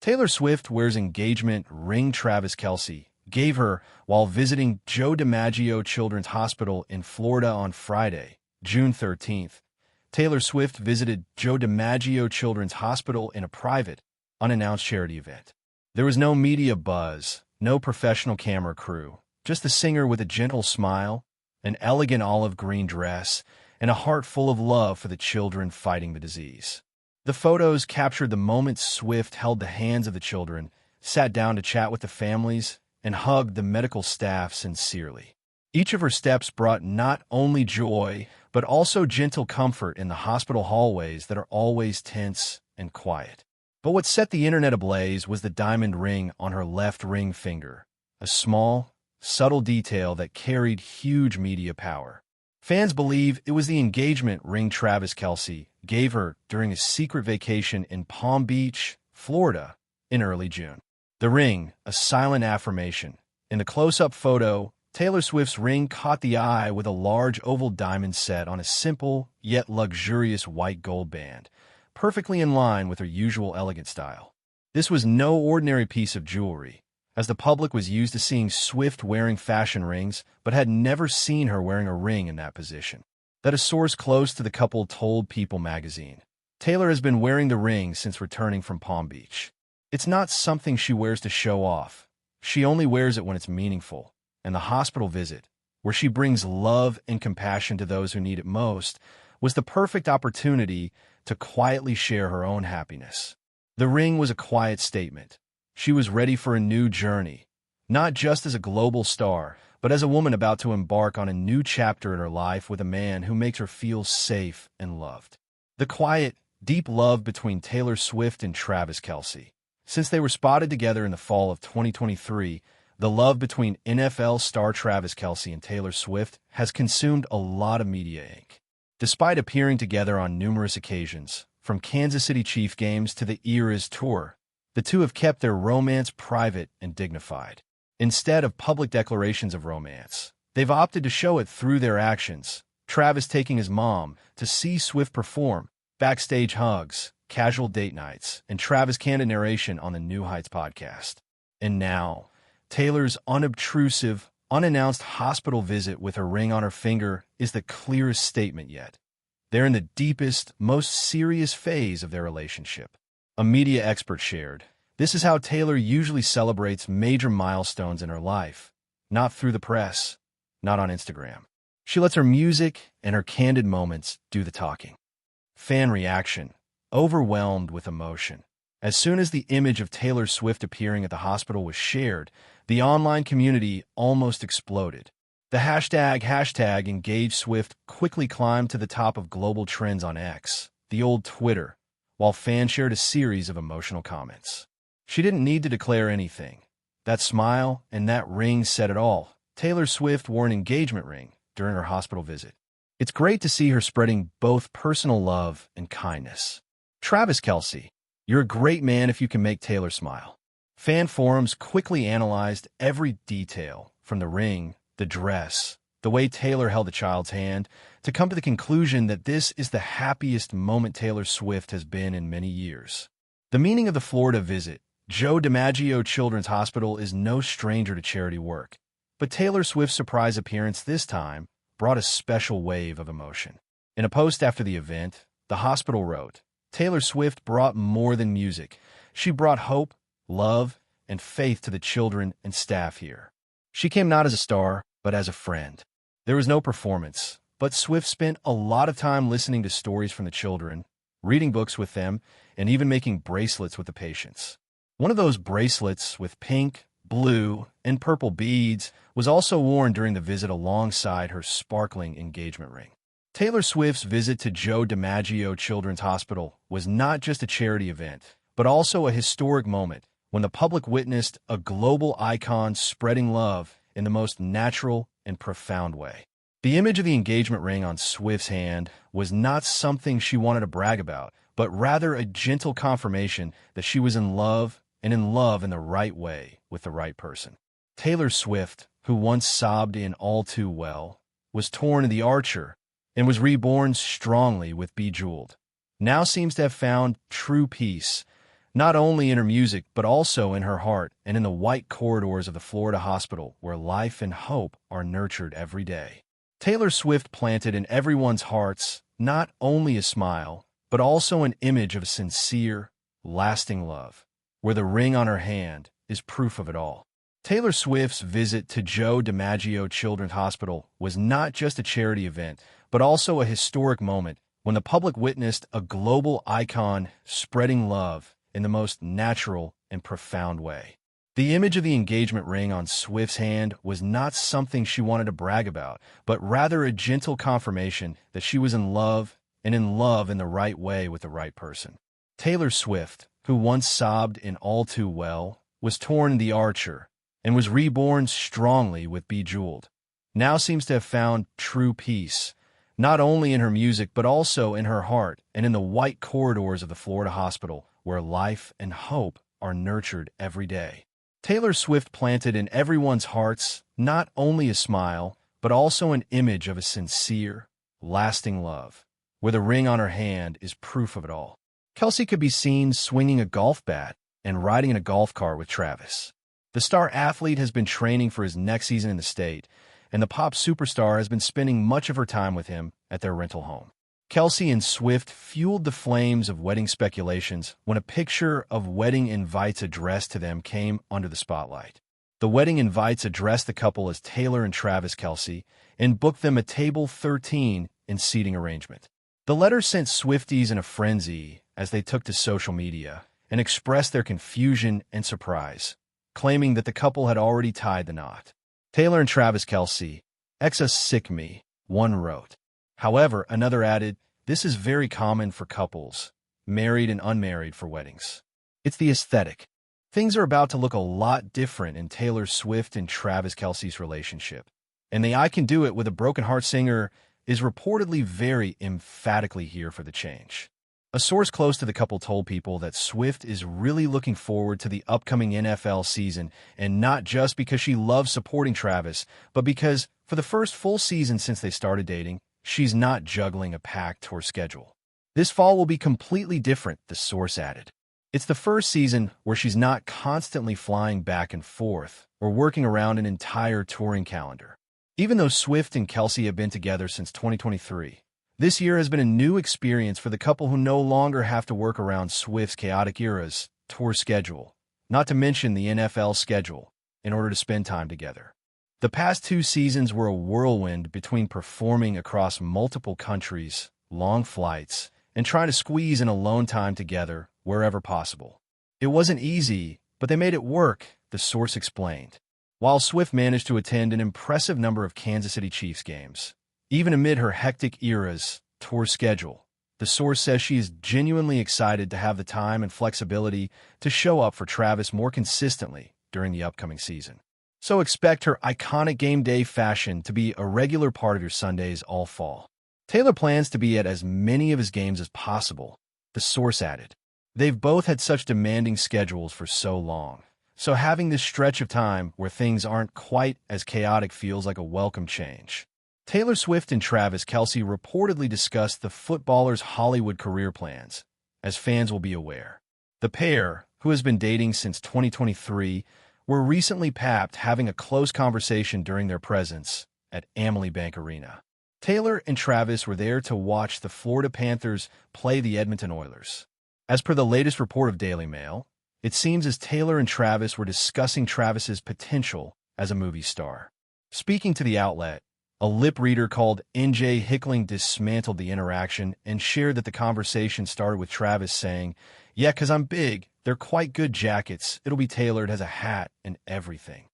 Taylor Swift wears engagement ring Travis Kelce gave her while visiting Joe DiMaggio Children's Hospital in Florida on Friday, June 13th. Taylor Swift visited Joe DiMaggio Children's Hospital in a private, unannounced charity event. There was no media buzz, no professional camera crew, just the singer with a gentle smile, an elegant olive green dress, and a heart full of love for the children fighting the disease. The photos captured the moment Swift held the hands of the children, sat down to chat with the families, and hugged the medical staff sincerely. Each of her steps brought not only joy, but also gentle comfort in the hospital hallways that are always tense and quiet. But what set the internet ablaze was the diamond ring on her left ring finger, a small, subtle detail that carried huge media power. Fans believe it was the engagement ring Travis Kelce gave her during a secret vacation in Palm Beach, Florida, in early June. The ring, a silent affirmation. In the close-up photo, Taylor Swift's ring caught the eye with a large oval diamond set on a simple, yet luxurious white gold band, perfectly in line with her usual elegant style. This was no ordinary piece of jewelry, as the public was used to seeing Swift wearing fashion rings, but had never seen her wearing a ring in that position. That a source close to the couple told People magazine. Taylor has been wearing the ring since returning from Palm Beach. It's not something she wears to show off. She only wears it when it's meaningful. And the hospital visit, where she brings love and compassion to those who need it most, was the perfect opportunity to quietly share her own happiness. The ring was a quiet statement. She was ready for a new journey, not just as a global star, but as a woman about to embark on a new chapter in her life with a man who makes her feel safe and loved. The quiet, deep love between Taylor Swift and Travis Kelce. Since they were spotted together in the fall of 2023, the love between NFL star Travis Kelce and Taylor Swift has consumed a lot of media ink. Despite appearing together on numerous occasions, from Kansas City Chiefs games to the Eras Tour, the two have kept their romance private and dignified. Instead of public declarations of romance, they've opted to show it through their actions, Travis taking his mom to see Swift perform, backstage hugs, casual date nights, and Travis' candid narration on the New Heights podcast. And now, Taylor's unobtrusive, unannounced hospital visit with her ring on her finger is the clearest statement yet. They're in the deepest, most serious phase of their relationship. A media expert shared, "This is how Taylor usually celebrates major milestones in her life. Not through the press, not on Instagram. She lets her music and her candid moments do the talking." Fan reaction, overwhelmed with emotion. As soon as the image of Taylor Swift appearing at the hospital was shared, the online community almost exploded. The hashtag #EngageSwift quickly climbed to the top of global trends on X, the old Twitter, while fans shared a series of emotional comments. She didn't need to declare anything. That smile and that ring said it all. Taylor Swift wore an engagement ring during her hospital visit. It's great to see her spreading both personal love and kindness. Travis Kelce, you're a great man if you can make Taylor smile. Fan forums quickly analyzed every detail, from the ring, the dress, the way Taylor held the child's hand, to come to the conclusion that this is the happiest moment Taylor Swift has been in many years. The meaning of the Florida visit, Joe DiMaggio Children's Hospital, is no stranger to charity work, but Taylor Swift's surprise appearance this time brought a special wave of emotion. In a post after the event, the hospital wrote, "Taylor Swift brought more than music. She brought hope, love, and faith to the children and staff here. She came not as a star, but as a friend." There was no performance, but Swift spent a lot of time listening to stories from the children, reading books with them, and even making bracelets with the patients. One of those bracelets with pink, blue, and purple beads was also worn during the visit alongside her sparkling engagement ring. Taylor Swift's visit to Joe DiMaggio Children's Hospital was not just a charity event, but also a historic moment when the public witnessed a global icon spreading love in the most natural and profound way. The image of the engagement ring on Swift's hand was not something she wanted to brag about, but rather a gentle confirmation that she was in love, and in love in the right way with the right person. Taylor Swift, who once sobbed in All Too Well, was torn in The Archer, and was reborn strongly with Bejeweled, now seems to have found true peace, not only in her music, but also in her heart and in the white corridors of the Florida hospital where life and hope are nurtured every day. Taylor Swift planted in everyone's hearts not only a smile, but also an image of sincere, lasting love, where the ring on her hand is proof of it all. Taylor Swift's visit to Joe DiMaggio Children's Hospital was not just a charity event, but also a historic moment when the public witnessed a global icon spreading love in the most natural and profound way. The image of the engagement ring on Swift's hand was not something she wanted to brag about, but rather a gentle confirmation that she was in love in the right way with the right person. Taylor Swift, who once sobbed in All Too Well, was torn in The Archer, and was reborn strongly with Bejeweled, now seems to have found true peace, not only in her music but also in her heart and in the white corridors of the Florida hospital where life and hope are nurtured every day. Taylor Swift planted in everyone's hearts not only a smile, but also an image of a sincere, lasting love, where the ring on her hand is proof of it all. Kelce could be seen swinging a golf bat and riding in a golf cart with Travis. The star athlete has been training for his next season in the state, and the pop superstar has been spending much of her time with him at their rental home. Kelce and Swift fueled the flames of wedding speculations when a picture of wedding invites addressed to them came under the spotlight. The wedding invites addressed the couple as Taylor and Travis Kelce and booked them a table 13 in seating arrangement. The letter sent Swifties in a frenzy as they took to social media and expressed their confusion and surprise, claiming that the couple had already tied the knot. Taylor and Travis Kelce, "Exa sick me," one wrote. However, another added, "This is very common for couples, married and unmarried, for weddings. It's the aesthetic. Things are about to look a lot different in Taylor Swift and Travis Kelce's relationship, and the 'I can do it with a broken heart' singer is reportedly very emphatically here for the change." A source close to the couple told People that Swift is really looking forward to the upcoming NFL season, and not just because she loves supporting Travis, but because, for the first full season since they started dating, she's not juggling a packed tour schedule. "This fall will be completely different," the source added. "It's the first season where she's not constantly flying back and forth or working around an entire touring calendar." Even though Swift and Kelce have been together since 2023, this year has been a new experience for the couple who no longer have to work around Swift's chaotic era's tour schedule, not to mention the NFL schedule, in order to spend time together. The past 2 seasons were a whirlwind between performing across multiple countries, long flights, and trying to squeeze in alone time together wherever possible. It wasn't easy, but they made it work, the source explained. While Swift managed to attend an impressive number of Kansas City Chiefs games, even amid her hectic era's tour schedule, the source says she is genuinely excited to have the time and flexibility to show up for Travis more consistently during the upcoming season. So expect her iconic game day fashion to be a regular part of your Sundays all fall. Taylor plans to be at as many of his games as possible, the source added. They've both had such demanding schedules for so long, so having this stretch of time where things aren't quite as chaotic feels like a welcome change. Taylor Swift and Travis Kelce reportedly discussed the footballer's Hollywood career plans, as fans will be aware. The pair, who has been dating since 2023, were recently papped having a close conversation during their presence at Amalie Bank Arena. Taylor and Travis were there to watch the Florida Panthers play the Edmonton Oilers. As per the latest report of Daily Mail, it seems as Taylor and Travis were discussing Travis's potential as a movie star. Speaking to the outlet, a lip reader called NJ Hickling dismantled the interaction and shared that the conversation started with Travis saying, "Yeah, 'cause I'm big. They're quite good jackets. It'll be tailored, has a hat and everything."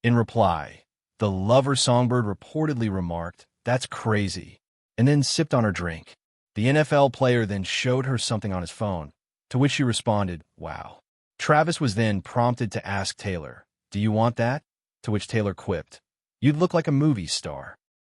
In reply, the lover songbird reportedly remarked, "That's crazy," and then sipped on her drink. The NFL player then showed her something on his phone, to which she responded, "Wow." Travis was then prompted to ask Taylor, "Do you want that?" To which Taylor quipped, "You'd look like a movie star."